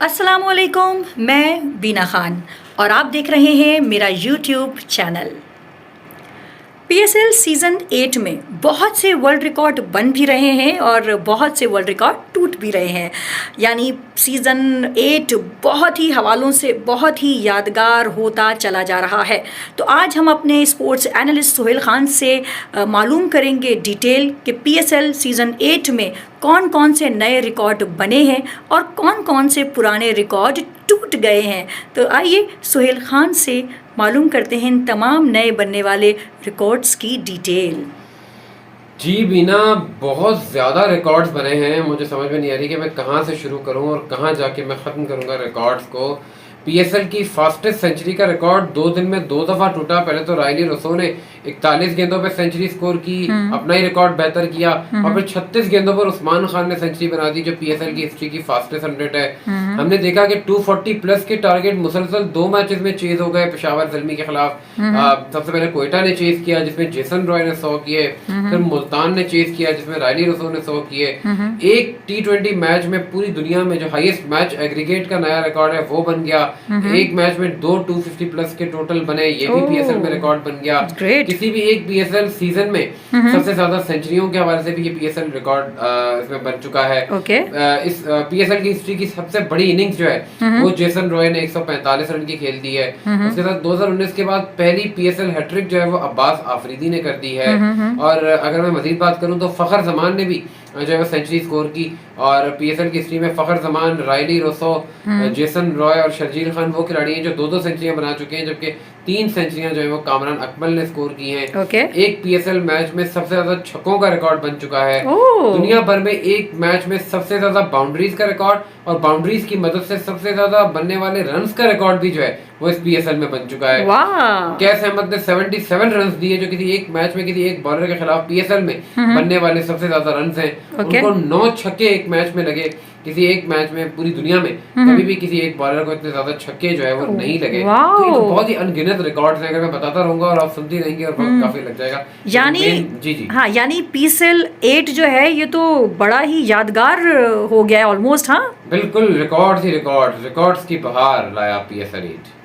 अस्सलामुअलैकुम, मैं बीना खान और आप देख रहे हैं मेरा यूट्यूब चैनल। पीएसएल सीज़न 8 में बहुत से वर्ल्ड रिकॉर्ड बन भी रहे हैं और बहुत से वर्ल्ड रिकॉर्ड टूट भी रहे हैं। यानी सीज़न 8 बहुत ही हवालों से बहुत ही यादगार होता चला जा रहा है। तो आज हम अपने स्पोर्ट्स एनालिस्ट सुहेल खान से मालूम करेंगे डिटेल कि पीएसएल सीज़न 8 में कौन कौन से नए रिकॉर्ड बने हैं और कौन कौन से पुराने रिकॉर्ड टूट गए हैं। तो आइए सुहेल खान से मालूम करते हैं इन तमाम नए बनने वाले रिकॉर्ड्स की डिटेल। जी बीना, बहुत ज़्यादा रिकॉर्ड्स बने हैं। मुझे समझ में नहीं आ रही कि मैं कहाँ से शुरू करूँ और कहाँ जाके मैं ख़त्म करूँगा रिकॉर्ड्स को। पीएसएल की फास्टेस्ट सेंचुरी का रिकॉर्ड 2 दिन में 2 दफ़ा टूटा। पहले तो रायली रोसो ने 41 गेंदों पे सेंचुरी स्कोर की, अपना ही रिकॉर्ड बेहतर किया, और फिर 36 गेंदों पर उस्मान खान ने सेंचुरी बना दी, जो पीएसएल की हिस्ट्री की फास्टेस्ट 100 है। हमने देखा कि 240 प्लस के टारगेट मुसलसल 2 मैचेस में चेज हो गए पेशावर ज़ल्मी के खिलाफ। सबसे पहले कोयटा ने चेज किया जिसमें जेसन रॉय ने 100 किए, फिर मुल्तान ने चेज किया जिसमें रायली रोसो ने 100 किए। एक T20 मैच में पूरी दुनिया में जो हाईएस्ट मैच एग्रीगेट का नया रिकॉर्ड है वो बन गया। एक मैच में 2 250 प्लस के टोटल बने, ये भी पीएसएल में रिकॉर्ड बन गया। किसी भी एक पीएसएल सीजन में सबसे ज्यादा सेंचुरियों के हवाले से भी ये पीएसएल रिकॉर्ड इसमें बन चुका है। इस पीएसएल की हिस्ट्री की सबसे बड़ी इनिंग्स जो है वो जेसन रॉय ने 145 रन की खेल दी है। उसके साथ 2019 के बाद पहली पीएसएल हैट्रिक जो है वो अब्बास आफरीदी ने कर दी है। और अगर मैं मजीद बात करूं तो फखर जमान ने भी जो है सेंचुरी स्कोर की। और पीएसएल की हिस्ट्री में Fakhar Zaman, Rilee Rossouw, Jason Roy और शर्जील खान वो खिलाड़ी हैं जो 2-2 सेंचुरियां बना चुके हैं, जबकि 3 सेंचुरियां जो है वो कामरान अकमल ने स्कोर की हैं। एक पीएसएल मैच में सबसे ज्यादा छक्कों का रिकॉर्ड बन चुका है। दुनिया भर में एक मैच में सबसे ज्यादा बाउंड्रीज का रिकॉर्ड और बाउंड्रीज की मदद से सबसे ज्यादा बनने वाले रन्स का रिकॉर्ड भी जो है वो इस पीएसएल में बन चुका है। कैस अहमद ने 77 रन दिए, जो किसी एक मैच में किसी एक बॉलर के खिलाफ पीएसएल में बनने वाले सबसे ज्यादा रन हैं। उनको 9 छक्के एक मैच में लगे। किसी एक मैच में पूरी दुनिया में कभी भी किसी एक बॉलर को इतने ज्यादा छक्के जो है वो नहीं लगे। तो ये तो बहुत ही अनगिनत रिकॉर्ड्स हैं। अगर मैं बताता रहूंगा और आप सुनती रहेंगी और वक्त काफी लग जाएगा। यानी जी हाँ, यानी पीएसएल 8 जो है ये तो बड़ा ही यादगार हो गया है ऑलमोस्ट। हाँ, बिल्कुल, रिकॉर्ड्स ही रिकॉर्ड्स की बहार लाया पीएसएल 8।